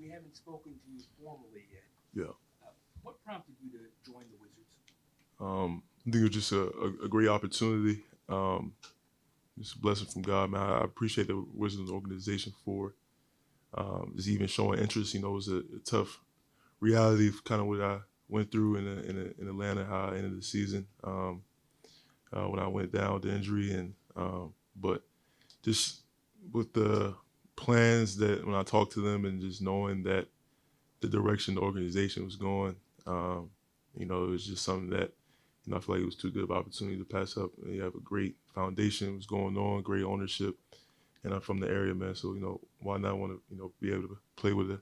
we haven't spoken to you formally yet. Yeah. What prompted you to join the Wizards? I think it was just a great opportunity. It's a blessing from God, man. I appreciate the Wizards organization for just even showing interest. It was a tough reality of kind of what I went through in Atlanta, how I ended the season when I went down with the injury, but just with the plans that when I talked to them and just knowing that the direction the organization was going, it was just something that I feel like it was too good of an opportunity to pass up. You have a great foundation was going on, great ownership, and I'm from the area, man. So why not want to be able to play with a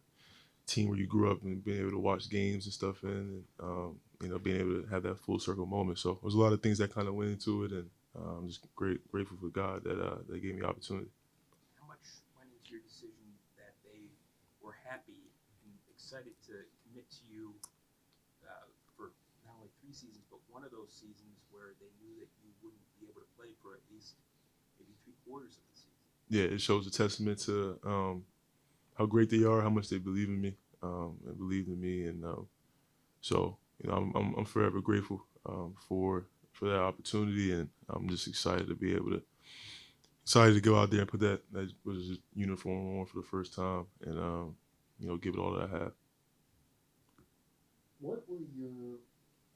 team where you grew up and being able to watch games and stuff and being able to have that full circle moment. So there's a lot of things that kind of went into it, and I'm just grateful for God that they gave me the opportunity. How much went into your decision that they were happy and excited to commit to you for not only 3 seasons, but one of those seasons where they knew that you wouldn't be able to play for at least maybe 3/4 of the season? Yeah, it shows a testament to how great they are, how much they believe in me, and believed in me, and so I'm forever grateful for that opportunity, and I'm just excited to go out there and put that was uniform on for the first time, and give it all that I have. What were your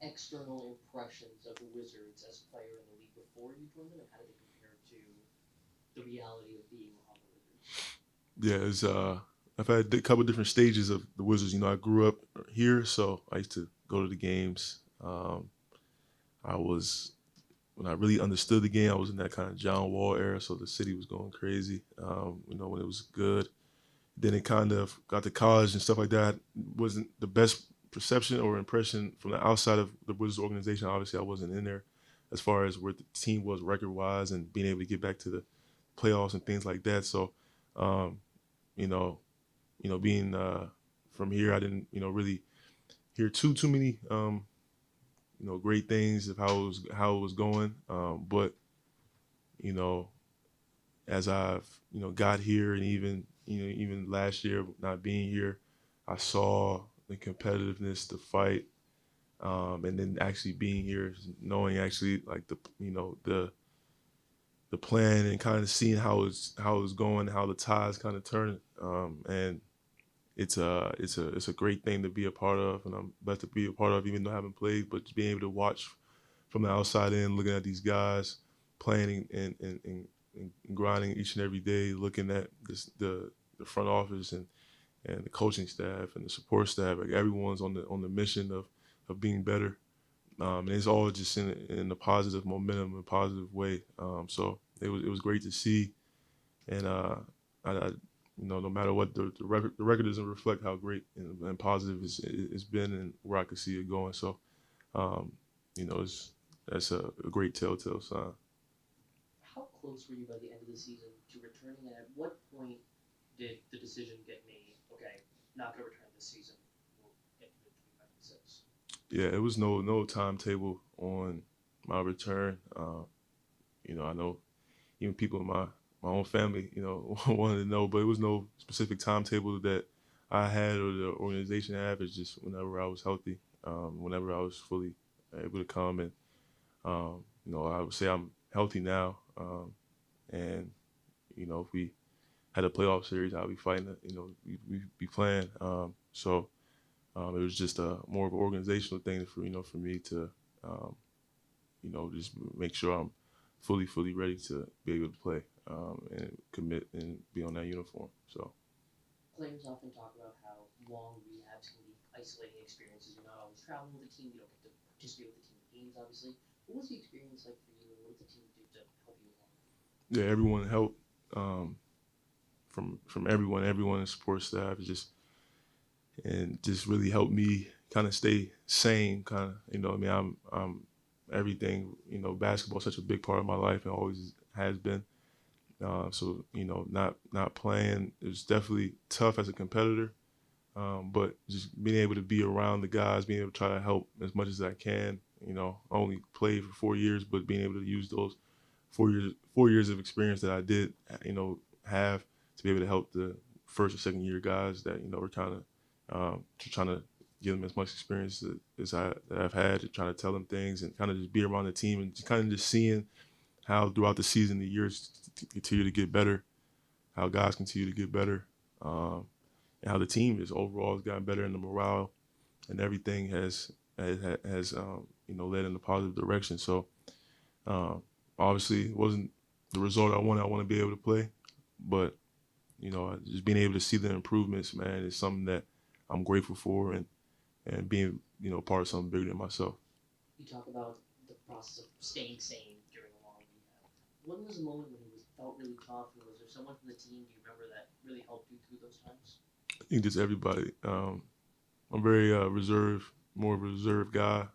external impressions of the Wizards as a player in the league before you joined them, and how did they compare to the reality of being on the Wizards? Yeah, I've had a couple different stages of the Wizards. I grew up here, so I used to go to the games. When I really understood the game, I was in that kind of John Wall era, so the city was going crazy, when it was good. Then it kind of got to college and stuff like that. Wasn't the best perception or impression from the outside of the Wizards organization. Obviously, I wasn't in there as far as where the team was record-wise and being able to get back to the playoffs and things like that. So, being from here, I didn't, really hear too many great things of how it was going. But as I've got here, and even last year not being here, I saw the competitiveness, the fight, and then actually being here, knowing actually like the plan and kind of seeing how it's going, how the tide's kind of turning, and it's a great thing to be a part of, and I'm blessed to be a part of, even though I haven't played, but just being able to watch from the outside in, looking at these guys playing and grinding each and every day, looking at the front office and the coaching staff and the support staff. Like everyone's on the mission of being better, and it's all just in a positive momentum, a positive way. So it was great to see, and no matter what, the record doesn't reflect how great and positive it's been and where I could see it going. So, that's a great telltale sign. How close were you by the end of the season to returning, and at what point did the decision get made? Okay, not going to return this season. We'll get to 2026. Yeah, it was no timetable on my return. I know even people in my own family, wanted to know, but it was no specific timetable that I had or the organization had. It's just whenever I was healthy, whenever I was fully able to come, and I would say I'm healthy now, and if we had a playoff series, I'll be fighting it. We'd be playing. So it was just more of an organizational thing for me to just make sure I'm fully ready to be able to play, and commit and be on that uniform. So players often talk about how long rehabs can be isolating experiences. You're not always traveling with the team. You don't get to participate with the team in games, obviously. What was the experience like for you, and what did the team do to help you along? Yeah, everyone helped, from everyone in support staff, just really helped me kind of stay sane. Kind of, I'm everything. Basketball is such a big part of my life and always has been. So not playing, it was definitely tough as a competitor, but just being able to be around the guys, being able to try to help as much as I can. I only played for 4 years, but being able to use those 4 years of experience that I did, have to be able to help the first or second year guys that, you know, we're kind of trying to give them as much experience as I've had, trying to tell them things and kind of just be around the team and kind of just seeing how throughout the season, the years continue to get better, how guys continue to get better, and how the team is overall has gotten better, and the morale and everything has you know, led in a positive direction. So obviously it wasn't the result I wanted. I want to be able to play, but you know, just being able to see the improvements, man, is something that I'm grateful for, and being, you know, part of something bigger than myself. You talk about the process of staying sane during a long rehab. When was the moment when it felt really tough, and was there someone from the team, do you remember, that really helped you through those times? I think just everybody. I'm very reserved, more of a reserved guy.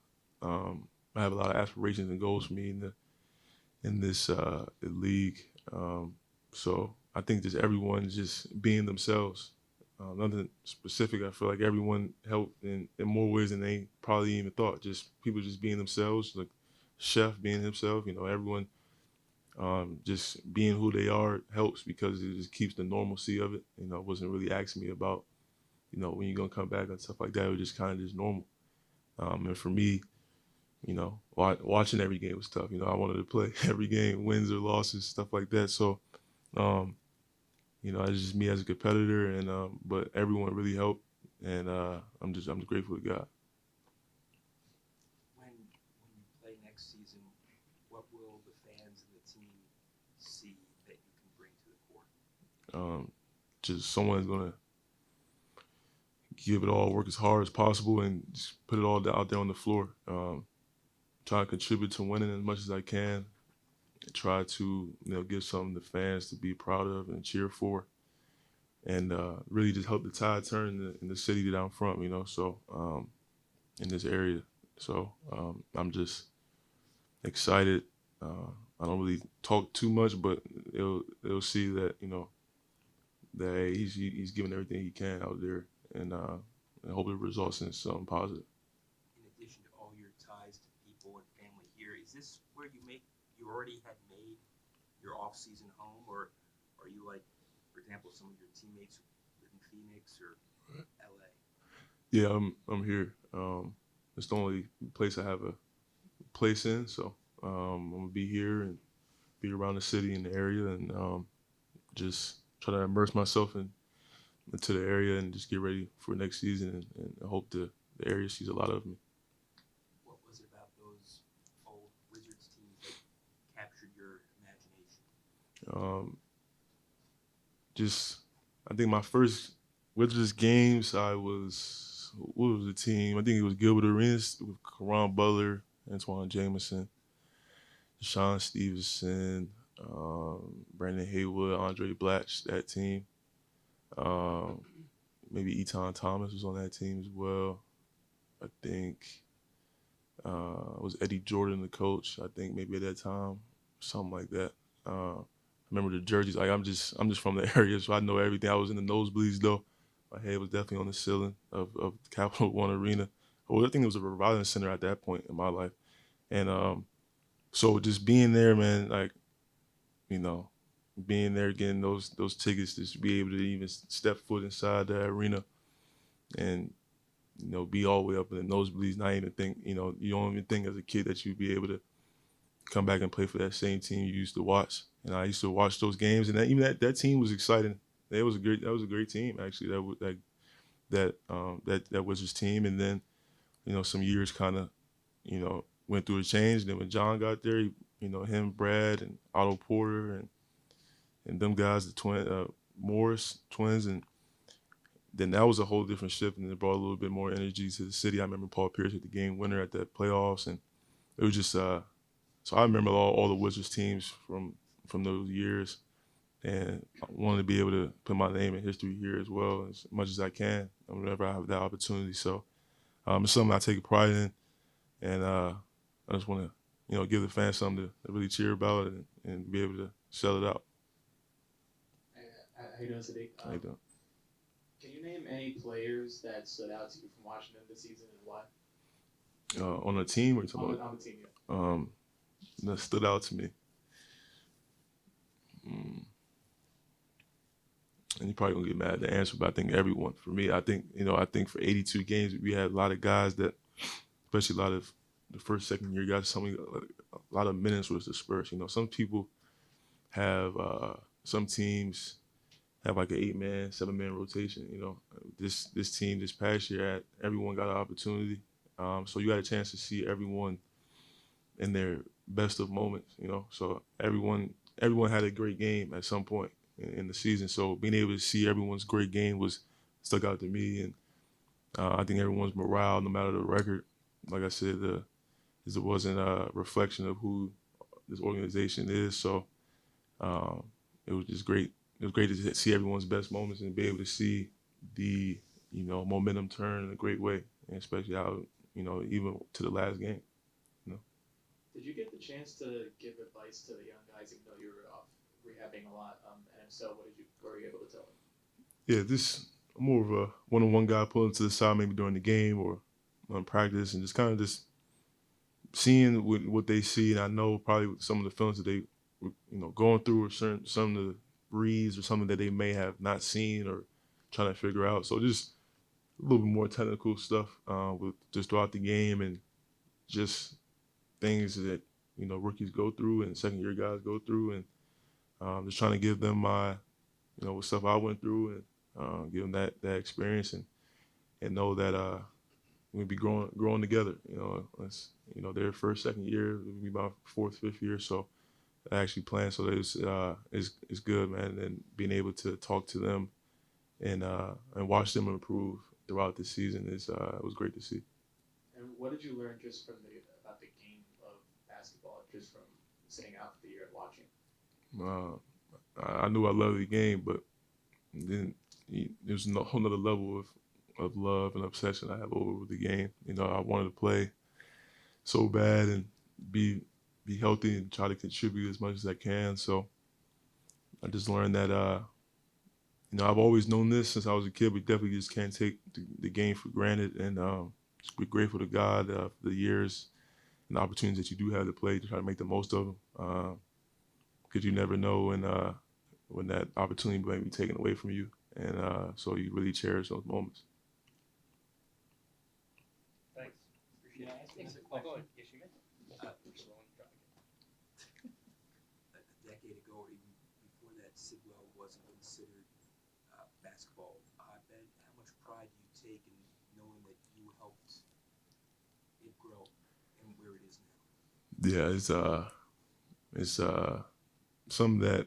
I have a lot of aspirations and goals for me in this league. So I think just everyone just being themselves. Nothing specific. I feel like everyone helped in more ways than they probably even thought. Just people just being themselves, like Chef being himself. You know, everyone just being who they are helps, because it just keeps the normalcy of it. You know, it wasn't really asking me about, you know, when you're gonna come back and stuff like that. It was just kind of just normal. And for me, you know, watching every game was tough. You know, I wanted to play every game, wins or losses, stuff like that. So, you know, it's just me as a competitor, and but everyone really helped, and I'm just grateful to God. When you play next season, what will the fans and the team see that you can bring to the court? Just someone is gonna give it all, work as hard as possible, and just put it all out there on the floor. Try to contribute to winning as much as I can. Try to, you know, give something to fans to be proud of and cheer for, and really just help the tide turn in the city that I'm from, you know, so in this area. So I'm just excited. I don't really talk too much, but they'll see that, you know, that hey, he's giving everything he can out there, and hope it results in something positive. In addition to all your ties to people and family here, is this where you already had made your off-season home, or are you like, for example, some of your teammates who live in Phoenix or LA? Yeah, I'm here. It's the only place I have a place in, so I'm gonna be here and be around the city and the area, and just try to immerse myself into the area and just get ready for next season, and I hope the area sees a lot of me. What was it about those old Wizards teams that captured your imagination? Just, I think my first Wizards games, what was the team? I think it was 𝗙𝗢𝗟𝗡 with Caron Butler, Antoine Jameson, Sean Stevenson, Brandon Haywood, Andre Blatch, that team. Maybe Eton Thomas was on that team as well. I think was Eddie Jordan the coach, I think, maybe at that time, something like that. I remember the jerseys. Like, I'm just from the area, so I know everything. I was in the nosebleeds though. My head was definitely on the ceiling of Capital One Arena. Well, I think it was a Reviving Center at that point in my life, and so just being there, man, like, you know, being there, getting those tickets, just to be able to even step foot inside the arena, and, you know, be all the way up in the nosebleeds. Not even think, you know, you don't even think as a kid that you'd be able to come back and play for that same team you used to watch. And I used to watch those games, and that team was exciting. That was a great team, actually. That Wizards team. And then, you know, some years kind of, you know, went through a change. And then when John got there, you know, him, Brad, and Otto Porter, and them guys, the Morris twins, and then that was a whole different shift, and it brought a little bit more energy to the city. I remember Paul Pierce hit the game winner at that playoffs, and it was just so I remember all the Wizards teams from those years, and I wanted to be able to put my name in history here as well, as much as I can whenever I have that opportunity. So it's something I take pride in, and I just want to, you know, give the fans something to really cheer about, and be able to sell it out. How you doing, Saddiq? How you doing? Can you name any players that stood out to you from watching them this season, and why? On the team, or something? On the team, yeah. That stood out to me. and you probably gonna get mad at the answer, but I think everyone. For me, I think for 82 games, we had a lot of guys that, especially a lot of the first, second year guys, a lot of minutes was dispersed. Some people have, some teams have like an 8-man, 7-man rotation. This team this past year, everyone got an opportunity. So you got a chance to see everyone in their best of moments. So everyone had a great game at some point in the season. So being able to see everyone's great game stuck out to me, and I think everyone's morale, no matter the record, like I said, it wasn't a reflection of who this organization is. So it was just great. It was great to see everyone's best moments and be able to see the momentum turn in a great way, and especially how even to the last game. Did you get the chance to give advice to the young guys, even though you were rehabbing a lot? And if so, what were you able to tell them? Yeah, this more of a one-on-one guy pulling to the side maybe during the game or on practice, and just kind of just seeing what they see. And I know probably some of the feelings that they going through, or some of the reads or something that they may have not seen or trying to figure out. So just a little bit more technical stuff with just throughout the game, and just things that rookies go through and second-year guys go through, and just trying to give them my what stuff I went through, and give them that experience, and know that we'll be growing together. Their first, second year, it'll be my fourth, fifth year. So I actually plan. So it's good, man. And being able to talk to them and watch them improve throughout the season it was great to see. And what did you learn just about the game of basketball, just from sitting out for the year and watching? I knew I loved the game, but then there's a whole nother level of love and obsession I have over the game. I wanted to play so bad and be healthy and try to contribute as much as I can. So I just learned that I've always known this since I was a kid, but definitely just can't take the game for granted, and just be grateful to God for the years and the opportunities that you do have to play, to try to make the most of them, because you never know when that opportunity might be taken away from you, and so you really cherish those moments. Thanks. Appreciate it. Thanks. Oh, go ahead. Yes, you may. A decade ago, or even before that, Sidwell wasn't considered basketball hotbed. How much pride do you take in knowing that you helped it grow and where it is now? Yeah, it's something that,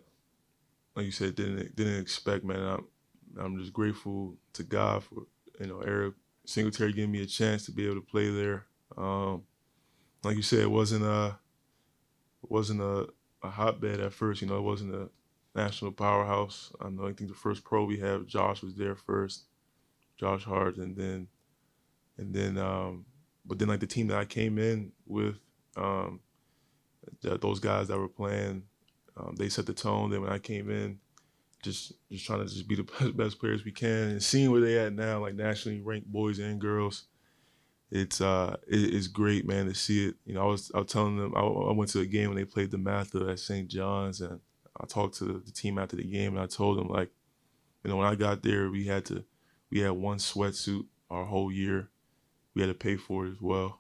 like you said, didn't expect, man. I'm just grateful to God for Eric Singletary giving me a chance to be able to play there. Like you said, it wasn't a hotbed at first. It wasn't a national powerhouse. I think the first pro we had, Josh was there first, Josh Hart, but then like the team that I came in with, those guys that were playing, they set the tone. Then when I came in, just trying to be the best players we can, and seeing where they at now, like nationally ranked boys and girls, it's great, man, to see it. I was telling them, I went to a game when they played the 𝗙𝗢𝗪 at St. John's, and I talked to the team after the game, and I told them, like, when I got there, we had one sweatsuit our whole year. We had to pay for it as well.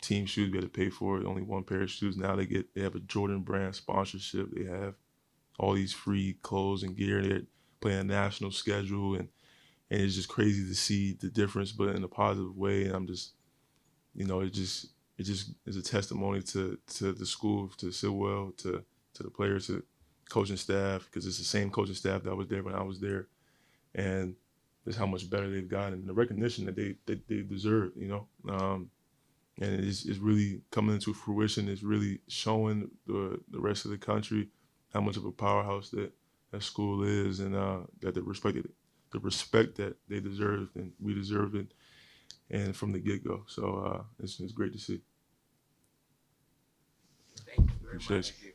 Team shoes, we had to pay for it. Only one pair of shoes. Now they have a Jordan brand sponsorship. They have all these free clothes and gear. They're playing a national schedule, and it's just crazy to see the difference, but in a positive way. And I'm just, it just is a testimony to the school, to Sidwell, to the players, to coaching staff, because it's the same coaching staff that was there when I was there, and just how much better they've gotten, and the recognition that they deserve, and it's really coming into fruition. It's really showing the rest of the country how much of a powerhouse that school is, and that the respect that they deserve and we deserve it, and from the get-go. So it's great to see. Thank you very Appreciate much. you.